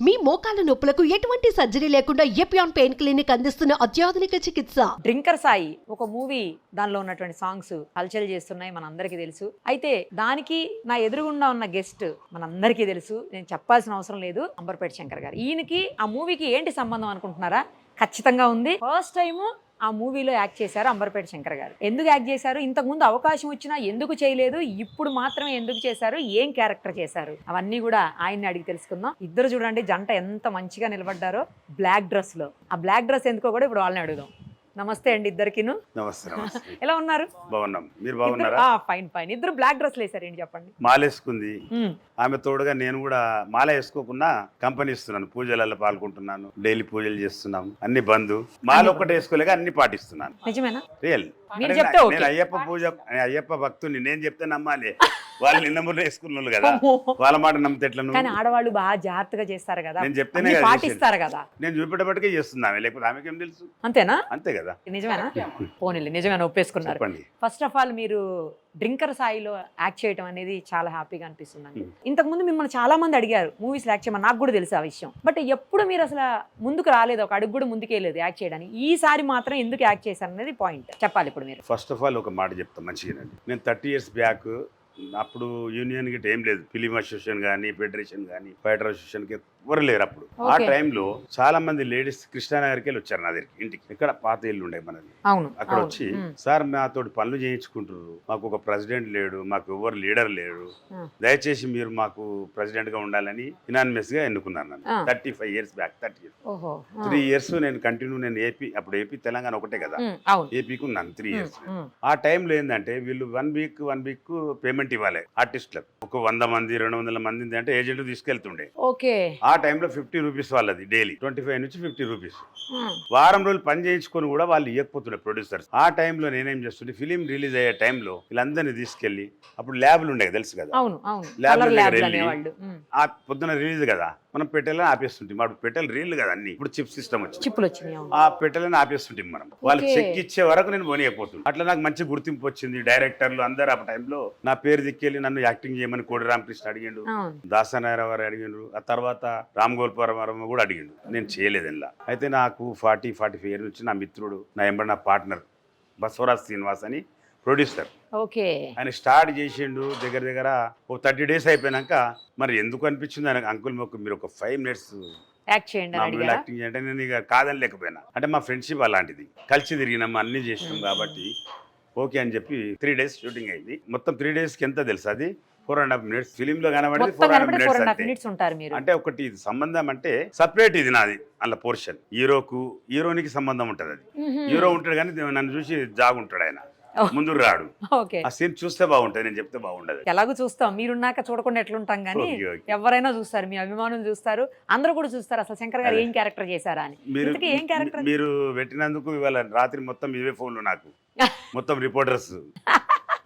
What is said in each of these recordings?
మీ మోకాల నొప్పులకు ఎటువంటి సర్జరీ లేకుండా ఎపియాన్ పెయిన్ క్లినిక్ అందిస్తున్న అత్యాధునిక చికిత్స. డ్రింకర్ సాయి ఒక మూవీ, దానిలో ఉన్నటువంటి సాంగ్స్ హల్చల్ చేస్తున్నాయి, మనందరికీ తెలుసు. అయితే దానికి నా ఎదురుగుండా ఉన్న గెస్ట్ మనందరికీ తెలుసు, నేను చెప్పాల్సిన అవసరం లేదు, అంబర్పేట శంకర్ గారు. ఈయనకి ఆ మూవీకి ఏంటి సంబంధం అనుకుంటున్నారా? ఖచ్చితంగా ఉంది. ఫస్ట్ టైం ఆ మూవీలో యాక్ట్ చేశారు అంబర్పేట శంకర్ గారు. ఎందుకు యాక్ట్ చేశారు? ఇంతకుముందు అవకాశం వచ్చినా ఎందుకు చేయలేదు, ఇప్పుడు మాత్రమే ఎందుకు చేశారు, ఏం క్యారెక్టర్ చేశారు, అవన్నీ కూడా ఆయన్ని అడిగి తెలుసుకుందాం. ఇద్దరు చూడండి జంట ఎంత మంచిగా నిలబడ్డారో బ్లాక్ డ్రెస్ లో. ఆ బ్లాక్ డ్రెస్ ఎందుకో కూడా ఇప్పుడు వాళ్ళని అడుగుదాం. నమస్తే అండి ఇద్దరికిను. నమస్తే. ఎలా ఉన్నారు? బాగున్నాం, మీరు బాగున్నారా? Fine fine. ఇద్దరు బ్లాక్ డ్రెస్ వేసారు, ఏంటి చెప్పండి. మాలేసుకుంది ఆమె, తోడుగా నేను కూడా మాల వేసుకోకుండా కంపెనీ ఇస్తున్నాను, పూజలలో పాల్గొంటున్నాను, డైలీ పూజలు చేస్తున్నాం, అన్ని బంధు. మాల ఒక్కటే వేసుకోలేక అన్ని పాటిస్తున్నాను. నిజమేనా? రియల్. నేను అయ్యప్ప భక్తుని, నేను చెప్తే నమ్మాలి. వాళ్ళు నిన్న మొన్న వేసుకున్న వాళ్ళు కదా, వాళ్ళ మాట నమ్మితే ఎట్లా? కానీ ఆడవాళ్ళు బాగా జాగ్రత్తగా చేస్తారు కదా, నేను చెప్తేనే పాటిస్తారు కదా. నేను చూపెట్టబట్టికే చేస్తున్నామే, లేకపోతే ఆమెకేం తెలుసు? అంతేనా? అంతే కదా. నిజమేనా? పోనీలే, నిజమేనా ఒప్పేసుకున్నారు. ఫస్ట్ ఆఫ్ ఆల్ మీరు డ్రింకర్ సాయిలో యాక్ట్ చేయడం అనేది చాలా హ్యాపీగా అనిపిస్తుంది. ఇంతకు ముందు మిమ్మల్ని చాలా మంది అడిగారు మూవీస్ యాక్ట్ చేయమని, నాకు కూడా తెలుసు ఆ విషయం. బట్ ఎప్పుడు మీరు అసలు ముందుకు రాలేదు, ఒక అడుగు కూడా ముందుకేలేదు యాక్ట్ చేయడానికి. ఈసారి మాత్రం ఎందుకు యాక్ట్ చేశారు అనేది పాయింట్ చెప్పాలి ఇప్పుడు మీరు. ఫస్ట్ ఆఫ్ ఆల్ ఒక మాట చెప్తాను మంచిగా. నేను 30 years బ్యాక్, అప్పుడు యూనియన్ గిట్ట ఏం లేదు, ఫిలిం అసోసియేషన్ కానీ, ఫెడరేషన్ కానీ, ఫైటర్ అసోసియేషన్ కి ఎవరు లేరు అప్పుడు. ఆ టైంలో చాలా మంది లేడీస్ కృష్ణానగర్కి వెళ్ళి వచ్చారు నా దగ్గరికి, ఇంటికి. ఇక్కడ పాత ఇల్లు ఉండే మనది. అక్కడ వచ్చి, సార్ నాతోటి పనులు చేయించుకుంటారు, మాకు ఒక ప్రెసిడెంట్ లేడు, మాకు ఎవరు లీడర్ లేడు, దయచేసి మీరు మాకు ప్రెసిడెంట్ గా ఉండాలని ఇనానిమస్ గా ఎన్నుకున్నాను నన్ను. 35 years బ్యాక్. 30 years. 3 years నేను కంటిన్యూ, నేను ఏపీ, అప్పుడు ఏపీ తెలంగాణ ఒకటే కదా, ఏపీకి ఉన్నాను 3 years. ఆ టైంలో ఏంటంటే వీళ్ళు 1 week పేమెంట్ ఇవ్వాలి ఆర్టిస్టులకు. ఒక 100 మంది 200 మంది అంటే ఏజెంట్ తీసుకెళ్తుండే. ఆ టైంలో 50 రూపీస్ వాళ్ళది డైలీ, 25 నుంచి 50 రూపీస్. వారం రోజులు పని చేయించుకొని కూడా వాళ్ళు ఇవ్వకపోతుండే ప్రొడ్యూసర్స్. ఆ టైంలో నేనేం చేస్తుండే, ఫిలిం రిలీజ్ అయ్యే టైంలో వీళ్ళందరినీ తీసుకెళ్లి, అప్పుడు ల్యాబ్లు ఉండే తెలుసు కదా, ఆ పొద్దున రిలీజ్ కదా, మనం పెట్టెలను ఆపేస్తుంటాం. అప్పుడు పెట్టెలు రీల్ కదా అన్ని, ఇప్పుడు చిప్ సిస్టమ్ వచ్చింది, ఆ పెట్టెలను ఆపేస్తుంటాం మనం. వాళ్ళు చెక్ ఇచ్చే వరకు నేను పోనీయకపోతుంది. అట్లా నాకు మంచి గుర్తింపు వచ్చింది. డైరెక్టర్లు అందరు ఆ టైంలో నా పేరు దిక్కెళ్ళి నన్ను యాక్టింగ్ చేయమని కోడి రామకృష్ణ అడిగిండు, దాసనారాయణ గారు అడిగిండు, ఆ తర్వాత రామ్ గోపాల్ వర్మ కూడా అడిగిండు. నేను చేయలేదు ఇలా. అయితే నాకు 40-45 years నుంచి నా మిత్రుడు, నా ఎంబడి నా పార్ట్నర్ బసవరాజ్ శ్రీనివాస్ అని ప్రొడ్యూసర్, ఆయన స్టార్ట్ చేసిండు. దగ్గర ఒక 30 days అయిపోయినాక, మరి ఎందుకు అనిపించింది ఆయన, అంకుల్ మీరు ఒక 5 minutes యాక్టింగ్ చేయండి. నేను ఇక కాదని లేకపోయినా, అంటే మా ఫ్రెండ్షిప్ అలాంటిది, కలిసి తిరిగినాం, అన్ని చేసినాం కాబట్టి ఓకే అని చెప్పి 3 days షూటింగ్ అయింది. మొత్తం 3 daysకి ఎంత తెలుసు, అది 4.5 minutes. ఫిలిం లో కనబడేది 4.5 minutes అంటే ఒకటి సంబంధం అంటే సపరేట్, ఇది నాది అలా పోర్షన్. హీరోనికి సంబంధం ఉంటది, అది హీరో ఉంటాడు కానీ నన్ను చూసి జాగుంటాడు ఆయన, ముందు రాడు. ఆ సీన్ చూస్తే బాగుంటది, నేను చెప్తే బాగుండదు. ఎలాగో చూస్తాం, మీరున్నాక చూడకుండా ఎట్లుంటాం కానీ ఎవరైనా చూస్తారు, మీ అభిమానులు చూస్తారు, అందరూ కూడా చూస్తారు అసలు శంకర్ గారు ఏం క్యారెక్టర్ చేశారా అని. ఏం క్యారెక్టర్ మీరు పెట్టినందుకు ఇవాళ రాత్రి మొత్తం ఇవే ఫోన్లు నాకు, మొత్తం రిపోర్టర్స్.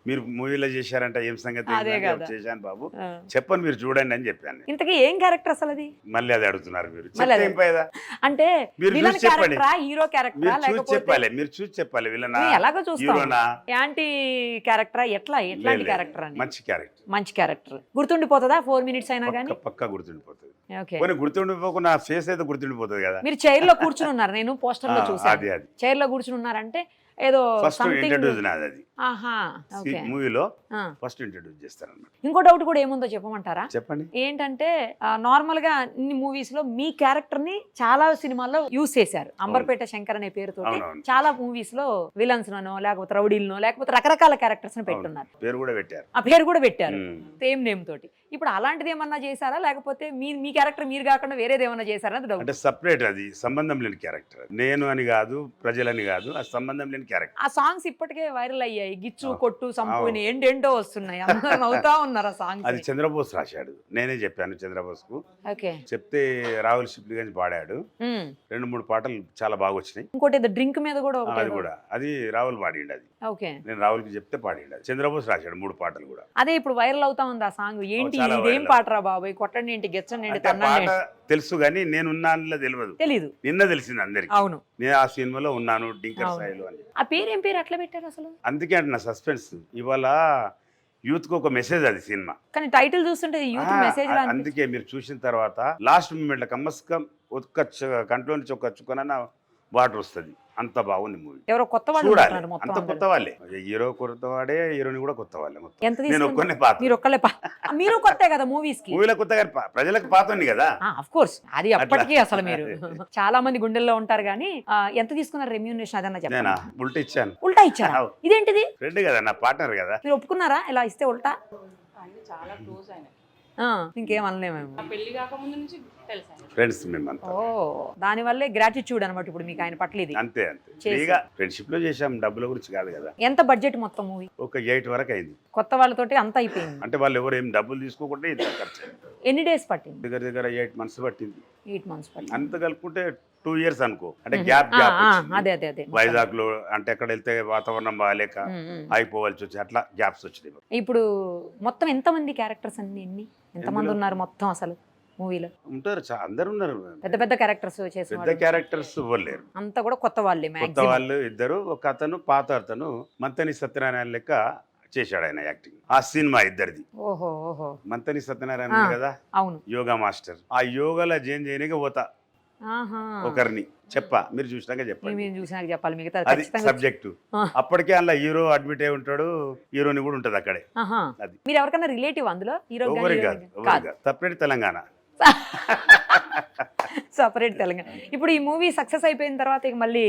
మీరు మూవీలో చేశారంట, ఏం సంగతి చేశాను బాబు, చెప్పండి మీరు చూడండి అని చెప్పాను. ఇంతకీ ఏం క్యారెక్టర్ అసలు అది? మళ్ళీ అది అడుగుతున్నారు మీరు. అంటే మీరు చూసి చెప్పండి, హీరో క్యారెక్టర్ చెప్పాలి, మీరు చూసి చెప్పాలి. వీళ్ళనా ఎలాగో చూస్తానా, యాంటీ క్యారెక్టరా, ఎట్లాంటి క్యారెక్టర్ అని? మంచి క్యారెక్టర్ గుర్తుండిపోతుందా 4 minutes అయినా కానీ? పక్కా గుర్తుండిపోతుంది. గుర్తుండిపోకుండా ఫేస్ అయితే గుర్తుండిపోతుంది కదా. మీరు చైర్ లో కూర్చుని ఉన్నారు, నేను పోస్టర్ లో చూసాను, చైర్ లో కూర్చుని ఉన్నారంటే ఏదో మూవీలో ఫస్ట్ ఇంట్రడ్యూస్ చేస్తారు. ఇంకో డౌట్ కూడా ఏముందో చెప్పమంటారా? చెప్పండి. ఏంటంటే నార్మల్ గా ఇన్ని మూవీస్ లో మీ క్యారెక్టర్ ని చాలా సినిమాల్లో యూజ్ చేశారు. అంబర్పేట శంకర్ అనే పేరుతో చాలా మూవీస్ లో విలన్స్ నో, లేకపోతే రౌడీలను, లేకపోతే రకరకాల క్యారెక్టర్స్ ని పెట్టున్నారు. ఆ పేరు కూడా పెట్టారు సేమ్ నేమ్ తోటి. ఇప్పుడు అలాంటిది ఏమన్నా చేశారా, లేకపోతే మీ క్యారెక్టర్ మీరు కాకుండా వేరేది ఏమన్నా చేశారా? అంటే సపరేట్, అది సంబంధం లేని క్యారెక్టర్. నేను అని కాదు, ప్రజలని కాదు, ఆ సంబంధం లేని క్యారెక్టర్. ఆ సాంగ్స్ ఇప్పటికే వైరల్ అయ్యాయి, గిచ్చు కొట్టు సంపూని ఏంటేంటో వస్తున్నాయి, అందరూ నవ్వుతా ఉన్నారు. ఆ సాంగ్ అది చంద్రబోస్ రాశాడు, నేనే చెప్పాను చంద్రబోస్ కు. చెప్తే రాహుల్ షిప్లీ గంజ్ పాడాడు. 2-3 పాటలు చాలా బాగా వచ్చినాయి. ఇంకోటి డ్రింక్ మీద కూడా అది రాహుల్ పాడిండు. అది నేను రాహుల్ కి చెప్తే పాడిండు. అది చంద్రబోస్ రాశాడు 3 పాటలు కూడా. అదే ఇప్పుడు వైరల్ అవుతా ఉంది ఆ సాంగ్. ఏంటి ఇదేం పాటరా బాబాయ్, కొట్టండి ఏంటి, గెచ్చండి ఏంటి, తన్నండి తెలుసు కానీ నేనున్నాను తెలీదు. నిన్న తెలిసింది అందరికి. అవును, నేను ఆ సినిమాలో ఉన్నాను డ్రింకర్ సాయిలో అని. ఆ పేరు ఏం పేరు అట్లా పెట్టారు అసలు? అందుకే అంటే నా సస్పెన్స్. ఇవాళ యూత్ కు ఒక మెసేజ్ అది సినిమా. కానీ టైటిల్ చూస్తుంటే యూత్ మెసేజ్ అందుకే మీరు చూసిన తర్వాత లాస్ట్ మూమెంట్ లో కమ్మస్కం కంట్లో నుంచి ఒక చుక్కనన్న వాటర్ వస్తుంది. అంత బాగుంది మూవీ. ఎవరో కొత్త వాళ్ళు చూడాలి. ఉంటున్నారు మొత్తం అంత అందరూ. కొత్త వాళ్ళే, హీరో కొత్త వాడే, హీరోని కూడా కొత్త వాళ్ళే మొత్తం. ఎంత నేను తీసుకున్నారు? ఒక్కనే పాత మీరు ఒక్కలే మీరు కొత్తే కదా మూవీస్ కి. మూవీలో కొత్తగా ప్రజలకు పాత ఉంది కదా. ఆఫ్ కోర్స్ అది అప్పటికీ అసలు మీరు చాలా మంది గుండెల్లో ఉంటారు కానీ ఎంత తీసుకున్నారు రెమ్యూనరేషన్ అదన్నా నేనా చెప్పండి. ఉల్టా ఇచ్చాను. ఉల్టా ఇచ్చారా? ఇదేంటిది? ఫ్రెండ్ కదా, నా పార్ట్నర్ కదా. మీరు ఒప్పుకున్నారా ఇలా ఇస్తే ఉల్టా? ఆయన చాలా క్లోజ్ ఆయన. ఇంకేం అనలేమేమో. నా పెళ్లి కాకముందు నుంచి తెలుసు ఆయన. ఫ్రెండ్స్ మేమంతా. ఓ దాని వల్లే గ్రాటిట్యూడ్ అనమాట ఇప్పుడు మీకు ఆయన పట్ల ఇది. అంతే అంతే ఫ్రీగా ఫ్రెండ్షిప్ లో చేసాం, డబ్బుల గురించి కాదు కదా. ఎంత బడ్జెట్ మొత్తం మూవీ? ఒక 8 వరకు అయింది. కొత్త వాళ్ళతోటి అంత అయిపోయింది. అంటే వాళ్ళు ఎవరు ఏం డబ్బులు తీసుకోకుండా ఇంత ఖర్చు అయింది. ఎన్ని డేస్ పట్టింది? దగ్గర దగ్గర 8 months పట్టింది. 8 months పట్టింది. అంత కలుపుకుంటే 2 years అనుకో. అంటే గ్యాప్ గ్యాప్ అదే అదే అదే వైజాగ్ లో అంటే ఎక్కడ వెళ్తే వాతావరణం బాగాలేక ఆగిపోవాల్సి వచ్చి అట్లా గ్యాప్స్ వచ్చినాయి. ఇప్పుడు మొత్తం ఎంతమంది క్యారెక్టర్స్ అన్ని ఎంతమంది ఉన్నారు మొత్తం అసలు మూవీలో? ఉంటారు, అందరు ఉన్నారు. పెద్ద పెద్ద క్యారెక్టర్స్ చేసిన పెద్ద క్యారెక్టర్స్ ఇవ్వలేరు. అంతా కూడా కొత్త వాళ్ళే కొత్త మాక్సిమం. వాళ్ళు ఇద్దరు, ఒక అతను పాత అతను మంతని సత్యనారాయణ లెక్క చేశాడు ఆయన యాక్టింగ్. ఆ సినిమా ఇద్దరిది. ఓహో ఓహో మంతని సత్యనారాయణ కదా అవును. యోగా మాస్టర్. ఆ యోగాలో చేయడానికి పోతా ఆహా ఒకరిని మీరు చూసినాక చెప్పండి. మీరు చూసినాక చెప్పాలి మిగతా అది సబ్జెక్టు. అప్పటికే అందులో హీరో అడ్మిట్ అయి ఉంటాడు, హీరోని కూడా ఉంటది అక్కడే. అది మీరు ఎవరికైనా రిలేటివ్ అందులో hero separate Telangana. Separate Telangana. ఇప్పుడు ఈ మూవీ సక్సెస్ అయిపోయిన తర్వాత ఇక మళ్ళీ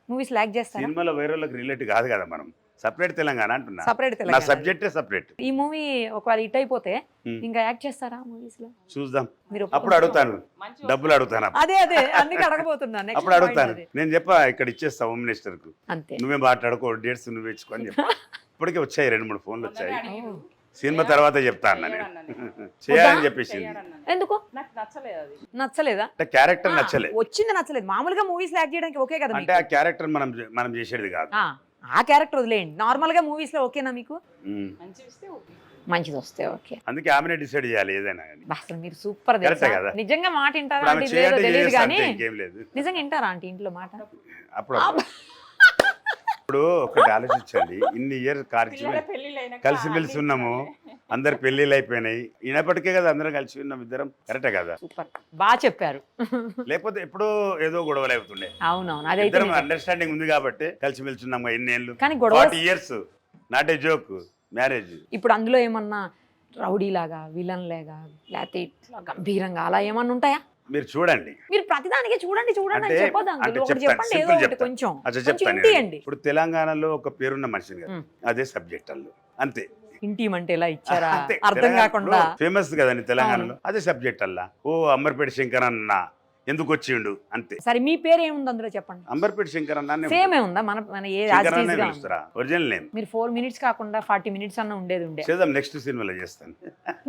మూవీస్ లాక్ చేస్తారు. సినిమాలో వైరల్కి రిలేట్ కాదు కదా మనం, సపరేట్ తెలంగాణ అంటున్నా. సపరేట్ నా తెలంగాణ సబ్జెక్టే సపరేట్. ఈ మూవీ ఒకవేళ హిట్ అయిపోతే ఇంకా యాక్ట్ చేస్తారా మూవీస్ లో? చూద్దాం. మీరు అప్పుడు అడుగుతాను, డబ్బులు అడుగుతాను. అదే అదే అందుకే అడగబోతున్నాను. అప్పుడు అడుగుతాను. నేను చెప్పా ఇక్కడ ఇచ్చేస్తా హోమ్ మినిస్టర్ కు, అంతే నువ్వే మాట్లాడుకో, డేట్స్ నువ్వు ఇచ్చుకో అని చెప్పా. ఇప్పటికే వచ్చాయి 2-3 ఫోన్లు వచ్చాయి. సినిమా తర్వాత చెప్తా అన్న నేను చేయాలని చెప్పేసి. ఎందుకు నాకు నచ్చలేదు అది. నచ్చలేదా? అంటే క్యారెక్టర్ నచ్చలేదు. వచ్చింది నచ్చలేదు. మామూలుగా మూవీస్ యాక్ట్ చేయడానికి ఓకే కదా అంటే ఆ క్యారెక్టర్ మనం చేసేది కాదు. ఆ క్యారెక్టర్ వదిలేయండి, నార్మల్ గా మూవీస్ లో ఓకేనా మీకు? మంచి ఇస్తే ఓకే. మంచిది వస్తే ఓకే. అందుకే ఆమెనే డిసైడ్ చేయాలి ఏదైనా కానీ. అసలు మీరు సూపర్ కరెక్టే కదా. నిజంగా మాట వింటారా ఇప్పుడు ఆమె అంటే చేయాలంటే తెలియదు చేసేస్తా కానీ అంతే, ఇంకేం లేదు. నిజంగా వింటారా ఆంటీ ఇంట్లో మాట? అప్పుడు ఇప్పుడు ఒకటి ఆలోచించండి, ఇన్ని ఇయర్ పిల్లల పెళ్ళిళ్ళు అయినాక కలిసిమెలిసి ఉన్నాము, అందరు పెళ్లిళ్ళు అయిపోయినాయి, ఈయనప్పటికే కదా అందరం కలిసి ఉన్నాం ఇద్దరం. కరెక్టే కదా? సూపర్ బాగా చెప్పారు. లేకపోతే ఎప్పుడో ఏదో గొడవలు అవుతుండే. అవునవును అదైతే ఇద్దరం అండర్స్టాండింగ్ ఉంది కాబట్టి కలిసిమెలిసి ఉన్నాం ఎన్ని ఏళ్ళు. కానీ గొడవ 40 years not a joke marriage. ఇప్పుడు అందులో ఏమన్నా రౌడీ లాగా విలన్ లాగా లేకపోతే ఇట్లా గంభీరంగా అలా ఏమన్నా ఉంటాయా? మీరు చూడండి. మీరు ప్రతిదానికి చూడండి చూడండి అని చెప్పొద్దు అంటే అందులో ఒకటి చెప్తాను, చెప్పండి, ఏదో simple ఒకటి చెప్తాను. కొంచెం అచ్చా కొంచెం చెప్తాను. ఇంటియండి. ఇప్పుడు తెలంగాణలో ఒక పేరున్న మనిషిని కదా, అదే సబ్జెక్ట్ అల్లు అంతే. ఇంటి అంటే ఎలా ఇచ్చారా అంతే. అర్థం కాకుండా ఫేమస్ కదండి తెలంగాణలో, అదే సబ్జెక్ట్ అల్లా. ఓ అంబర్పేట శంకర్ అన్న ఎందుకు వచ్చిండు అంతే. సరే మీ పేరు ఏముంది అందులో చెప్పండి. అంబర్పేట శంకర్ అన్న సేమ్ ఏ ఉందా? మన మన ఏ పిలుస్తారా ఒరిజినల్ నేమ్? మీరు 4 minutes కాకుండా 40 minutes అన్న ఉండే చేద్దాం, నెక్స్ట్ సినిమాలో చేస్తాను.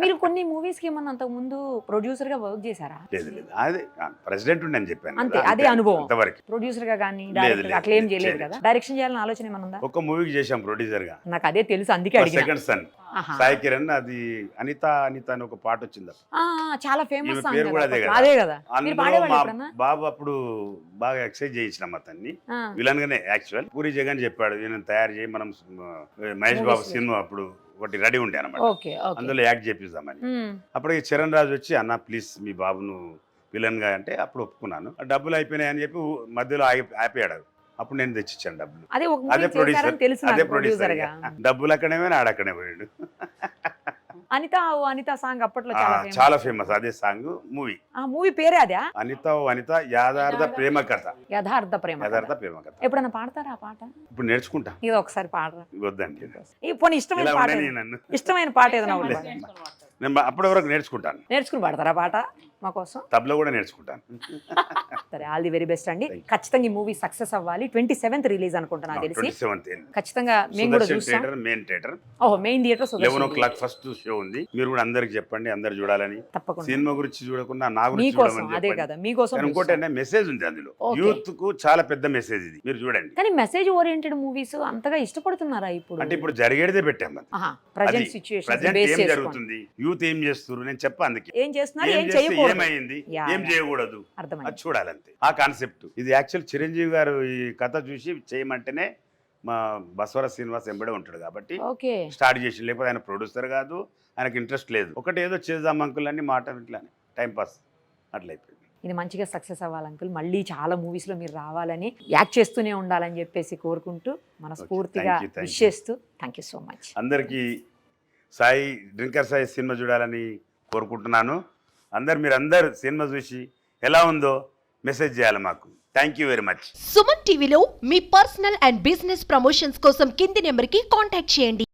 మీరు కొన్ని మూవీస్ కి ఏమన్నా అంతకు ముందు ప్రొడ్యూసర్ గా వర్క్ చేశారా? లేదు లేదు, అదే ప్రెసిడెంట్ ఉండి చెప్పాను అంతే, కదా, అదే అనుభవం. అంతవరకు. ప్రొడ్యూసర్ గా కానీ డైరెక్టర్ లేదు, అట్లా ఏం చేయలేదు చేయలేదు. కదా? డైరెక్షన్ చేయాలని ఆలోచన ఏమన్నా ఉందా? ఒక మూవీకి చేశాం ప్రొడ్యూసర్ గా. నాకు అదే తెలుసు అందుకే అడిగిన. సెకండ్ సన్ ఆహా. సాయి కిరణ్, అది అనిత అనిత అని ఒక పాట వచ్చింది. చాలా ఫేమస్ ఈమె సాంగ్ పేరు కూడా అదే కదా. అదే కదా. మీరు అందులో పాడేవాళ్ళు మా ఎప్పుడన్నా? బాబు అప్పుడు బాగా ఎక్సైజ్ చేయించినాం అతన్ని, విలన్ గానే. యాక్చువల్ పూరి జగన్ చెప్పాడు ఈయన తయారు చేయి, మనం మహేష్ బాబు సినిమా అప్పుడు ఒకటి రెడీ ఉండే అనమాట, ఓకే ఓకే. అందులో యాక్ట్ చేపిద్దామని. అప్పటికి చరణ్ రాజు వచ్చి అన్న ప్లీజ్ మీ బాబును విలన్ గా అంటే అప్పుడు ఒప్పుకున్నాను. డబ్బులు అయిపోయినాయి అని చెప్పి మధ్యలో ఆపేయాడు. అప్పుడు నేను తెచ్చిచ్చాను డబ్బులు. అదే ఒక అదే మూవీ ప్రొడ్యూసర్, చేశారని తెలుసు అదే నాకు ప్రొడ్యూసర్. ప్రొడ్యూసర్ గా. డబ్బులు అక్కడే పోయినా ఆడక్కడే పోయాడు. అనిత ఓ అనిత సాంగ్ అప్పట్లో చాలా famous. చాలా ఫేమస్ అదే సాంగ్. మూవీ ఆ మూవీ పేరే అదే? అనిత ఓ అనిత యాదార్థ ప్రేమ కథ. యథార్థ ప్రేమ కథ. యథార్థ ప్రేమ కథ. ఎప్పుడన్నా పాడతారా ఆ పాట? ఇప్పుడు నేర్చుకుంటా. ఇది ఒకసారి పాడరా. వద్దండి, ఈ పోనీ ఇష్టమైన ఇలా పాట ఉండని ఏదైనా- నన్ను. ఇష్టమైన పాట ఏదైనా ఒకటి పాడండి. నేను అప్పటి వరకు నేర్చుకుంటాను. నేర్చుకుని పాడతారా పాట మా కోసం? తబలా కూడా నేర్చుకుంటాను. సరే, ఆల్ ది వెరీ బెస్ట్ అండి. ఖచ్చితంగా ఈ మూవీ సక్సెస్ అవ్వాలి. 27th రిలీజ్ అనుకుంటున్నా తెలిసి. 27th ఖచ్చితంగా మేము కూడా చూస్తాం. Theatre, main theatre. ఓహో, main theatre 11 o'clock first show ఉంది. మీరు కూడా అందరికి చెప్పండి, అందరు చూడాలని. తప్పకుండా. సినిమా గురించి చూడకుండా నా గురించి మీకోసం చూడమని అదే చెప్పండి. కదా, మీకోసం ఇంకోటి అంటే మెసేజ్ ఉంది అందులో, Okay. యూత్ కు చాలా పెద్ద మెసేజ్ ఇది, మీరు చూడండి. కానీ మెసేజ్ ఓరియంటెడ్ మూవీస్ అంతగా ఇష్టపడుతున్నారా ఇప్పుడు? అంటే ఇప్పుడు జరిగేదే పెట్టాం అది. ప్రజెంట్ సిచ్యుయేషన్ ప్రజెంట్ బేస్ ఏం చేసుకోండి. జరుగుతుంది, యూత్ ఏం చేస్తున్నారు, నేను చెప్పా అందుకే. ఏం చేస్తున్నారు, ఏం ఏం చేస్తే చేయకూడదు, ఏమైంది, యా, ఏం చేయకూడదు, అర్థమైంది. అది చూడాలంతే. ఆ కాన్సెప్ట్ ఇది. యాక్చువల్ చిరంజీవి గారు ఈ కథ చూసి చేయమంటేనే మా బసవరాజ్ శ్రీనివాస్ ఎంబడే ఉంటాడు కాబట్టి ఓకే స్టార్ట్ చేసి, లేకపోతే ఆయన ప్రొడ్యూసర్ కాదు, ఆయనకు ఇంట్రెస్ట్ లేదు. ఒకటి ఏదో చేద్దాం అంకుల్ అని మాట ఇట్లానే టైంపాస్ అట్లయిపోయింది. ఇది మంచిగా సక్సెస్ అవ్వాలి అంకుల్, మళ్ళీ చాలా మూవీస్లో మీరు రావాలని, యాక్ట్ చేస్తూనే ఉండాలని చెప్పేసి కోరుకుంటూ మనస్ఫూర్తిగా Thank you, thank you. Wish చేస్తూ థ్యాంక్ యూ సో మచ్. అందరికీ డ్రింకర్ సాయి సినిమా చూడాలని కోరుకుంటున్నాను. మీరందరు సినిమా చూసి ఎలా ఉందో మెసేజ్ చేయాలి మాకు. Thank you very much. Suman టీవీలో మీ పర్సనల్ అండ్ బిజినెస్ ప్రమోషన్స్ కోసం కింది నెంబర్కి కాంటాక్ట్ చేయండి.